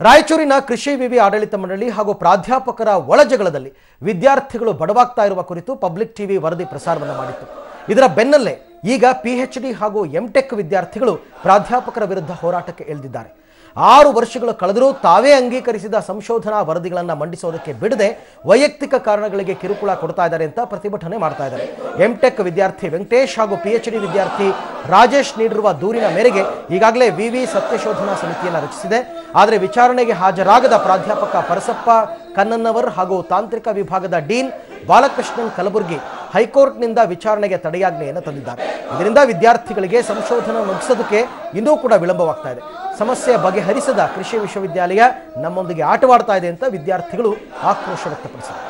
ರಾಯಚೂರಿನ ಕೃಷಿ ವಿವಿ ಆಡಳಿತ ಮಂಡಳಿ ಹಾಗೂ ಪ್ರಾಧ್ಯಾಪಕರ ಒಳಜಗಳದಲ್ಲಿ ವಿದ್ಯಾರ್ಥಿಗಳು ಬಡವಾಗ್ತಾ ಇರುವ ಕುರಿತು ಪಬ್ಲಿಕ್ ಟಿವಿ ವರದಿ ಪ್ರಸಾರವನ್ನು ಮಾಡಿತ್ತು. ಇದರ ಬೆನ್ನಲ್ಲೇ ಈಗ ಪಿಎಚ್ಡಿ ಹಾಗೂ ಎಂಟೆಕ್ ವಿದ್ಯಾರ್ಥಿಗಳು ಪ್ರಾಧ್ಯಾಪಕರ ವಿರುದ್ಧ ಹೋರಾಟಕ್ಕೆ ಇಳಿದಿದ್ದಾರೆ. 6 ವರ್ಷಗಳು ಕಳೆದರೂ ತಾವೇ ಅಂಗೀಕರಿಸಿದ ಸಂಶೋಧನಾ ವರದಿಗಳನ್ನು ಮಂಡಿಸೋದಕ್ಕೆ ಬಿಡದೆ ವೈಯಕ್ತಿಕ ಕಾರಣಗಳಿಗೆ ಕಿರುಕುಳ ಕೊಡ್ತಾ ಇದ್ದಾರೆ ಅಂತ ಪ್ರತಿಭಟನೆ ಮಾಡ್ತಾ ಇದ್ದಾರೆ. ಎಂಟೆಕ್ ವಿದ್ಯಾರ್ಥಿ ವೆಂಕಟೇಶ್ ಹಾಗೂ ಪಿಎಚ್ಡಿ ವಿದ್ಯಾರ್ಥಿ ರಾಜೇಶ್ ನೀಡಿರುವ ದೂರಿನ ಮೇರೆಗೆ ಈಗಾಗಲೇ ವಿವಿ ಸತ್ಯಶೋಧನಾ ಸಮಿತಿಯನ್ನು ರಚಿಸಿದೆ. ಆದರೆ ವಿಚಾರಣೆಗೆ ಹಾಜರಾಗದ ಪ್ರಾಧ್ಯಾಪಕ ಪರಸಪ್ಪ ಕನ್ನನ್ನವರ್ ಹಾಗೂ ತಾಂತ್ರಿಕ ವಿಭಾಗದ ಡೀನ್ ಬಾಲಕೃಷ್ಣನ್ ಕಲಬುರ್ಗಿ ಹೈಕೋರ್ಟ್ನಿಂದ ವಿಚಾರಣೆಗೆ ತಡೆಯಾಜ್ಞೆಯನ್ನು ತಂದಿದ್ದಾರೆ. ಇದರಿಂದ ವಿದ್ಯಾರ್ಥಿಗಳಿಗೆ ಸಂಶೋಧನೆ ಮುಗಿಸೋದಕ್ಕೆ ಇನ್ನೂ ಕೂಡ ವಿಳಂಬವಾಗ್ತಾ ಇದೆ. ಸಮಸ್ಯೆ ಬಗೆಹರಿಸದ ಕೃಷಿ ವಿಶ್ವವಿದ್ಯಾಲಯ ನಮ್ಮೊಂದಿಗೆ ಆಟವಾಡ್ತಾ ಇದೆ ಅಂತ ವಿದ್ಯಾರ್ಥಿಗಳು ಆಕ್ರೋಶ ವ್ಯಕ್ತಪಡಿಸಿದ್ದಾರೆ.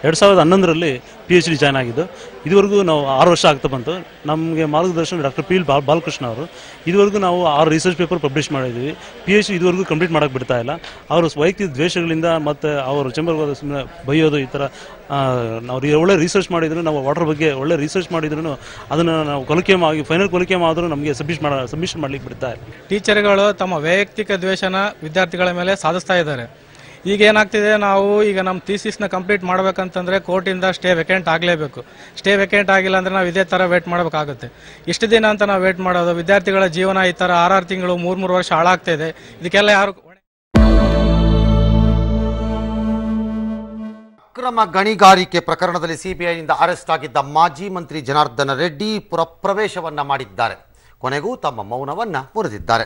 2011ರಲ್ಲಿ PhD ಜಾಯ್ನ್ ಆಗಿದ್ದು ಇದುವರೆಗೂ ನಾವು 6 ವರ್ಷ ಆಗ್ತಾ ಬಂತು. ನಮಗೆ ಮಾರ್ಗದರ್ಶನ ಡಾಕ್ಟರ್ ಪಿ ಬಾಲಕೃಷ್ಣ ಅವರು. ಇದುವರೆಗೂ ನಾವು 6 ರಿಸರ್ಚ್ ಪೇಪರ್ ಪಬ್ಲಿಷ್ ಮಾಡಿದ್ವಿ. PhD ಇದುವರೆಗೂ ಕಂಪ್ಲೀಟ್ ಮಾಡೋಕ್ಕೆ ಬಿಡ್ತಾ ಇಲ್ಲ. ಅವರು ವೈಯಕ್ತಿಕ ದ್ವೇಷಗಳಿಂದ ಮತ್ತು ಅವರು ಚೇಂಬರ್ಗೆ ಹೋದ ಸುಮ್ಮನೆ ಬೈಯೋದು ಈ ಥರ. ನಾವು ಒಳ್ಳೆ ರಿಸರ್ಚ್ ಮಾಡಿದ್ರು, ನಾವು ವಾಟರ್ ಬಗ್ಗೆ ಒಳ್ಳೆ ರಿಸರ್ಚ್ ಮಾಡಿದ್ರು ಅದನ್ನು ನಾವು ಕೊಲಿಕೆಮ್ ಆಗಿ ಫೈನಲ್ ಕೊಲಿಕೆಮ್ ಆದರೂ ನಮಗೆ ಸಬ್ಮಿಷನ್ ಮಾಡ್ಲಿಕ್ಕೆ ಬಿಡ್ತಾ ಇಲ್ಲ. ಟೀಚರ್ಗಳು ತಮ್ಮ ವೈಯಕ್ತಿಕ ದ್ವೇಷನ ವಿದ್ಯಾರ್ಥಿಗಳ ಮೇಲೆ ಸಾಧಿಸ್ತಾ ಇದ್ದಾರೆ. ಈಗ ಏನಾಗ್ತಿದೆ, ನಾವು ಈಗ ನಮ್ಮ ಥೀಸಿಸ್ನ ಕಂಪ್ಲೀಟ್ ಮಾಡಬೇಕಂತಂದರೆ ಕೋರ್ಟಿಂದ ಸ್ಟೇ ವೇಕೆಂಟ್ ಆಗಲೇಬೇಕು. ಸ್ಟೇ ವೇಕೆಂಟ್ ಆಗಿಲ್ಲ ಅಂದರೆ ನಾವು ಇದೇ ಥರ ವೇಟ್ ಮಾಡಬೇಕಾಗುತ್ತೆ. ಇಷ್ಟು ದಿನ ಅಂತ ನಾವು ವೇಟ್ ಮಾಡೋದು, ವಿದ್ಯಾರ್ಥಿಗಳ ಜೀವನ ಈ ಥರ 6 ತಿಂಗಳು 3 ವರ್ಷ ಹಾಳಾಗ್ತಾ ಇದೆ. ಇದಕ್ಕೆಲ್ಲ ಯಾರು ಅಕ್ರಮ ಗಣಿಗಾರಿಕೆ ಪ್ರಕರಣದಲ್ಲಿ ಸಿಬಿಐನಿಂದ ಅರೆಸ್ಟ್ ಆಗಿದ್ದ ಮಾಜಿ ಮಂತ್ರಿ ಜನಾರ್ದನ ರೆಡ್ಡಿ ಪುರಪ್ರವೇಶವನ್ನ ಮಾಡಿದ್ದಾರೆ. ಕೊನೆಗೂ ತಮ್ಮ ಮೌನವನ್ನು ಮುರಿದಿದ್ದಾರೆ.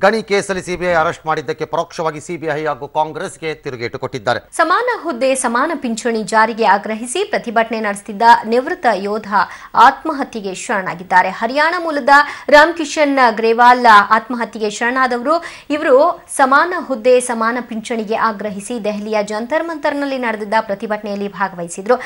ಗಣಿ ಕೇಸಲ್ಲಿ ಸಿಬಿಐ ಅರೆಸ್ಟ್ ಮಾಡಿದ್ದಕ್ಕೆ ಪರೋಕ್ಷವಾಗಿ ಸಿಬಿಐ ಹಾಗೂ ಕಾಂಗ್ರೆಸ್ಗೆ ತಿರುಗೇಟು ಕೊಟ್ಟಿದ್ದಾರೆ. ಸಮಾನ ಹುದ್ದೆ ಸಮಾನ ಪಿಂಚಣಿ ಜಾರಿಗೆ ಆಗ್ರಹಿಸಿ ಪ್ರತಿಭಟನೆ ನಡೆಸುತ್ತಿದ್ದ ನಿವೃತ್ತ ಯೋಧ ಆತ್ಮಹತ್ಯೆಗೆ ಶರಣಾಗಿದ್ದಾರೆ. ಹರಿಯಾಣ ಮೂಲದ ರಾಮ್ ಕಿಶನ್ ಗ್ರೇವಾಲ್ ಆತ್ಮಹತ್ಯೆಗೆ ಶರಣಾದವರು. ಇವರು ಸಮಾನ ಹುದ್ದೆ ಸಮಾನ ಪಿಂಚಣಿಗೆ ಆಗ್ರಹಿಸಿ ದೆಹಲಿಯ ಜಂತರ್ ಮಂತರ್ನಲ್ಲಿ ನಡೆದಿದ್ದ ಪ್ರತಿಭಟನೆಯಲ್ಲಿ ಭಾಗವಹಿಸಿದ್ರು.